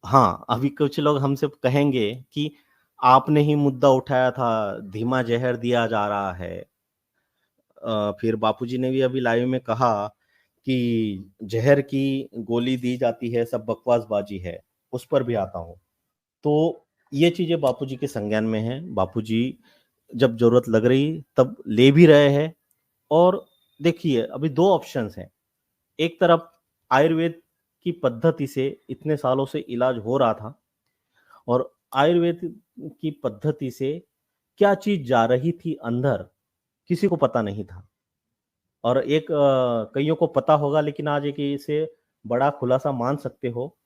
हाँ, अभी कुछ लोग हमसे कहेंगे कि आपने ही मुद्दा उठाया था, धीमा जहर दिया जा रहा है। फिर बापूजी ने भी अभी लाइव में कहा कि जहर की गोली दी जाती है, सब बकवासबाजी है। उस पर भी आता हूँ। तो ये चीजें बापूजी के संज्ञान में है। बापूजी जब जरूरत लग रही तब ले भी रहे हैं। और देखिए, अभी दो ऑप्शंस हैं। एक तरफ आयुर्वेद की पद्धति से इतने सालों से इलाज हो रहा था, और आयुर्वेद की पद्धति से क्या चीज जा रही थी अंदर, किसी को पता नहीं था। और एक कईयों को पता होगा, लेकिन आज एक इसे बड़ा खुलासा मान सकते हो।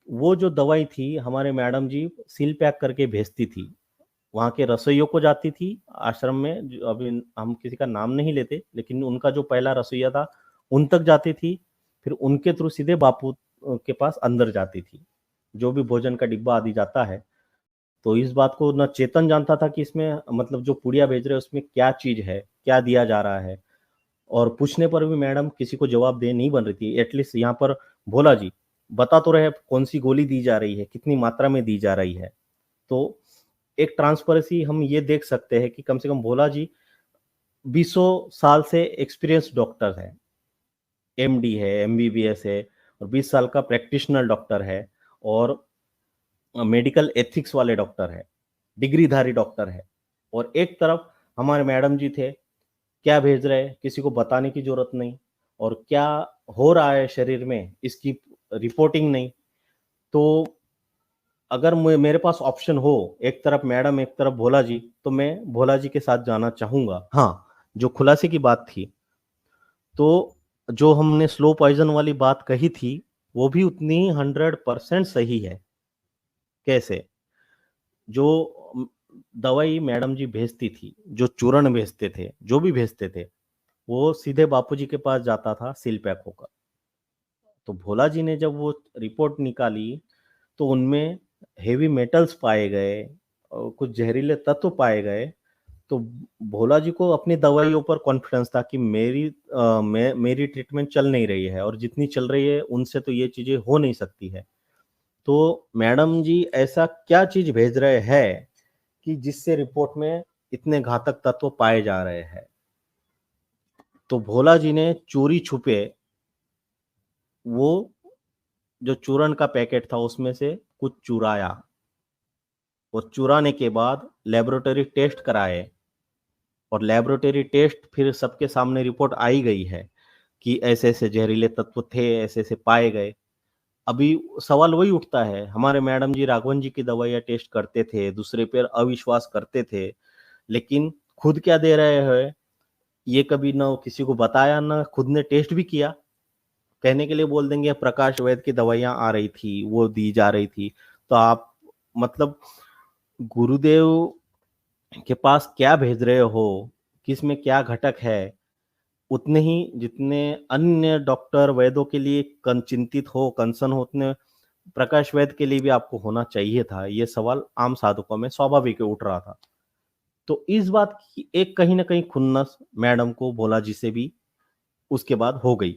वो जो दवाई थी, हमारे मैडम जी सील पैक करके भेजती थी। वहाँ के रसोइयों को जाती थी आश्रम में, जो अभी हम किसी का नाम नहीं लेते, लेकिन उनका जो पहला रसोइया था उन तक जाती थी। फिर उनके थ्रू सीधे बापू के पास अंदर जाती थी। जो भी भोजन का डिब्बा आदि जाता है, तो इस बात को न चेतन जानता था कि इसमें मतलब जो पुड़िया भेज रहे हैं उसमें क्या चीज है, क्या दिया जा रहा है। और पूछने पर भी मैडम किसी को जवाब दे नहीं बन रही थी। एटलीस्ट यहाँ पर भोला जी बता तो रहे कौन सी गोली दी जा रही है, कितनी मात्रा में दी जा रही है। तो एक ट्रांसपेरेंसी हम ये देख सकते हैं कि कम से कम भोला जी 20 साल से एक्सपीरियंस डॉक्टर है, एमडी है, एमबीबीएस है, और 20 साल का प्रैक्टिशनर डॉक्टर है, और मेडिकल एथिक्स वाले डॉक्टर है, डिग्रीधारी डॉक्टर है। और एक तरफ हमारे मैडम जी थे, क्या भेज रहे हैं किसी को बताने की जरूरत नहीं, और क्या हो रहा है शरीर में इसकी रिपोर्टिंग नहीं। तो अगर मेरे पास ऑप्शन हो, एक तरफ मैडम एक तरफ भोला जी, तो मैं भोला जी के साथ जाना चाहूंगा। हाँ, जो खुलासे की बात थी, तो जो हमने स्लो पॉइजन वाली बात कही थी, वो भी उतनी 100% सही है। कैसे? जो दवाई मैडम जी भेजती थी, जो चूर्ण भेजते थे, जो भी भेजते थे, वो सीधे बापूजी के पास जाता था सील पैक होकर। तो भोला जी ने जब वो रिपोर्ट निकाली, तो उनमें हेवी मेटल्स पाए गए और कुछ जहरीले तत्व पाए गए। तो भोला जी को अपनी दवाइयों पर कॉन्फिडेंस था कि मेरी ट्रीटमेंट चल नहीं रही है, और जितनी चल रही है उनसे तो ये चीजें हो नहीं सकती है। तो मैडम जी ऐसा क्या चीज भेज रहे हैं कि जिससे रिपोर्ट में इतने घातक तत्व पाए जा रहे हैं। तो भोला जी ने चोरी छुपे वो जो चूरन का पैकेट था उसमें से कुछ चुराया, और चुराने के बाद लेबोरेटरी टेस्ट कराए, और लेबोरेटरी टेस्ट फिर सबके सामने रिपोर्ट आई गई है कि ऐसे ऐसे जहरीले तत्व थे, ऐसे ऐसे पाए गए। अभी सवाल वही उठता है, हमारे मैडम जी राघवन जी की दवाइयाँ टेस्ट करते थे, दूसरे पर अविश्वास करते थे, लेकिन खुद क्या दे रहे हैं ये कभी ना किसी को बताया, ना खुद ने टेस्ट भी किया। कहने के लिए बोल देंगे प्रकाश वैद की दवाइयाँ आ रही थी, वो दी जा रही थी। तो आप मतलब गुरुदेव के पास क्या भेज रहे हो, किस में क्या घटक है, उतने ही जितने अन्य डॉक्टर वैद्यों के लिए चिंतित हो, कंसर्न हो, उतने प्रकाश वैद के लिए भी आपको होना चाहिए था। ये सवाल आम साधकों में स्वाभाविक उठ रहा था। तो इस बात की एक कहीं ना कहीं खुन्नस मैडम को भोला जी से भी उसके बाद हो गई।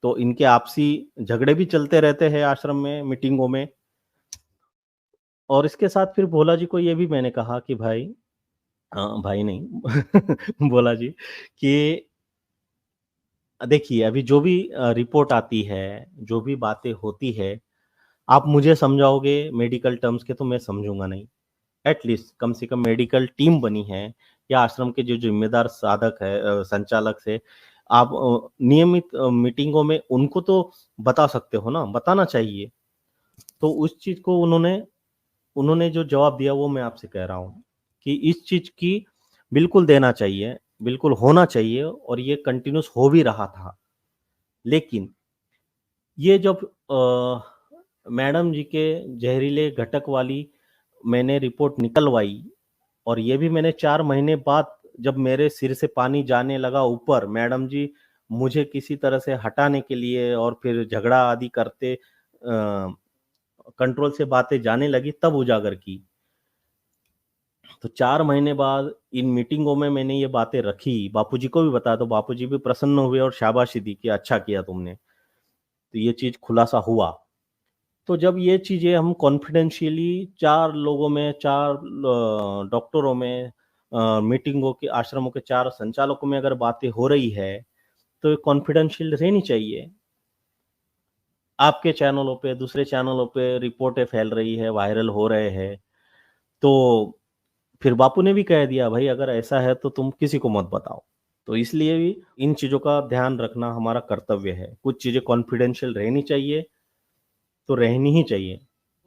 तो इनके आपसी झगड़े भी चलते रहते हैं आश्रम में, मीटिंगों में। और इसके साथ फिर भोला जी को ये भी मैंने कहा कि भाई, भाई नहीं भोला जी, कि देखिए अभी जो भी रिपोर्ट आती है, जो भी बातें होती है, आप मुझे समझाओगे मेडिकल टर्म्स के तो मैं समझूंगा नहीं। एटलीस्ट कम से कम मेडिकल टीम बनी है, या आश्रम के जो जिम्मेदार साधक है, संचालक से आप नियमित मीटिंगों में उनको तो बता सकते हो ना, बताना चाहिए। तो उस चीज को उन्होंने उन्होंने जो जवाब दिया वो मैं आपसे कह रहा हूँ कि इस चीज की बिल्कुल देना चाहिए, बिल्कुल होना चाहिए, और ये कंटिन्यूस हो भी रहा था। लेकिन ये जब मैडम जी के जहरीले घटक वाली मैंने रिपोर्ट निकलवाई, और ये भी मैंने 4 महीने बाद, जब मेरे सिर से पानी जाने लगा ऊपर, मैडम जी मुझे किसी तरह से हटाने के लिए और फिर झगड़ा आदि करते कंट्रोल से बातें जाने लगी, तब उजागर की। तो 4 महीने बाद इन मीटिंगों में मैंने ये बातें रखी, बापूजी को भी बताया, तो बापूजी भी प्रसन्न हुए और शाबाशी दी कि अच्छा किया तुमने। तो ये चीज खुलासा हुआ। तो जब ये चीज़ें हम कॉन्फिडेंशियली 4 लोगों में, 4 डॉक्टरों में, मीटिंगों के, आश्रमों के 4 संचालकों में अगर बातें हो रही है, तो कॉन्फिडेंशियल रहनी चाहिए। आपके चैनलों पे, दूसरे चैनलों पे रिपोर्टें फैल रही है, वायरल हो रहे हैं, तो फिर बापू ने भी कह दिया, भाई अगर ऐसा है तो तुम किसी को मत बताओ। तो इसलिए भी इन चीज़ों का ध्यान रखना हमारा कर्तव्य है। कुछ चीज़ें कॉन्फिडेंशियल रहनी चाहिए, तो रहनी ही चाहिए।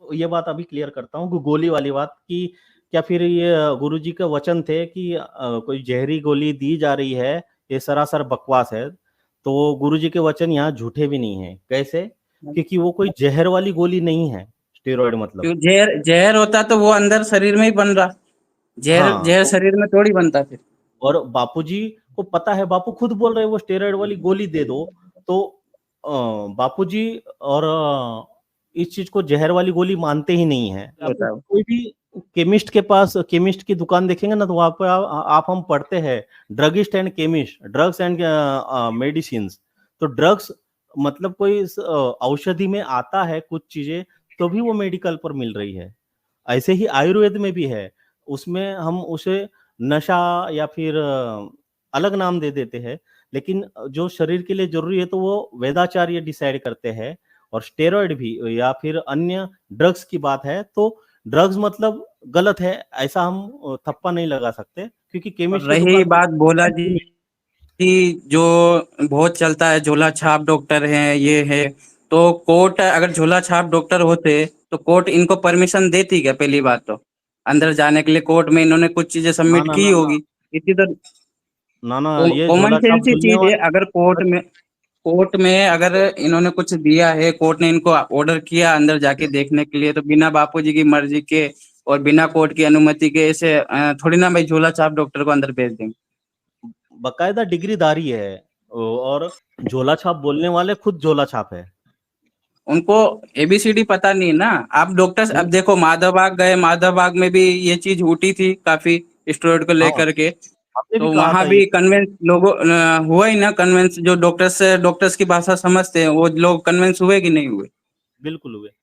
ये बात अभी क्लियर करता हूँ कि गोली वाली बात, कि क्या फिर ये गुरुजी के वचन थे कि कोई ज़हरी गोली दी जा रही है, ये सरासर बकवास है। तो गुरुजी के वचन यहाँ झूठे भी नहीं हैं। कैसे? क्योंकि वो कोई ज़हर वाली गोली नहीं है, स्टेरॉइड मतलब। क्यों जहर जहर होता तो वो अंदर शरीर में ही बन रहा, जहर हाँ, जहर तो शरीर में थोड़ी बनता फिर। और बापूजी को पता है, बापू खुद बोल रहे हैं वो स्टेरॉइड वाली गोली दे दो, तो बापूजी और इस चीज को जहर वाली गोली मानते ही नहीं है। आपको होता है कोई भी केमिस्ट के पास, केमिस्ट की दुकान देखेंगे ना, तो वहां पर आप हम पढ़ते हैं druggist and chemist, drugs and medicine. तो ड्रग्स मतलब कोई औषधि में आता है कुछ चीजें, तो भी वो मेडिकल पर मिल रही है। ऐसे ही आयुर्वेद में भी है, उसमें हम उसे नशा या फिर अलग नाम दे देते हैं, लेकिन जो शरीर के लिए जरूरी है तो वो वेदाचार्य डिसाइड करते हैं। और स्टेरॉइड भी या फिर अन्य ड्रग्स की बात है, तो ड्रग्स मतलब गलत है, ऐसा हम थप्पा नहीं लगा सकते, क्योंकि और केमिस्ट की रही दुकान बात भोला जी पे की, जो बहुत चलता है झोला छाप डॉक्टर है ये है, तो कोर्ट अगर झोला छाप डॉक्टर होते तो कोर्ट इनको परमिशन देती क्या? पहली बात तो अंदर जाने के लिए कोर्ट में इन्होंने कुछ चीजें ना सबमिट ना की ना ना होगी, इतनी तो ना ना, ये कॉमन झोला छाप सेंस की बोलने चीज है। वाले। अगर कोर्ट में अगर इन्होंने कुछ दिया है, कोर्ट ने इनको ऑर्डर किया अंदर जाके देखने के लिए, तो बिना बापूजी की मर्जी के और बिना कोर्ट की अनुमति के ऐसे थोड़ी ना भाई झोला छाप डॉक्टर को अंदर भेज देंगे। बकायदा डिग्रीधारी है, और झोला छाप बोलने वाले खुद झोला छाप है। उनको एबीसीडी पता नहीं ना। आप डॉक्टर नहीं, अब देखो माधव बाग गए, माधव बाग में भी ये चीज उठी थी काफी, स्टेरॉइड को हाँ, लेकर के। आपने भी तो कहा वहां था ये। भी कन्वेंस लोगों हुआ ही ना, कन्वेंस जो डॉक्टर्स डॉक्टर्स की भाषा समझते हैं वो लोग कन्वेंस हुए कि नहीं हुए? बिल्कुल हुए।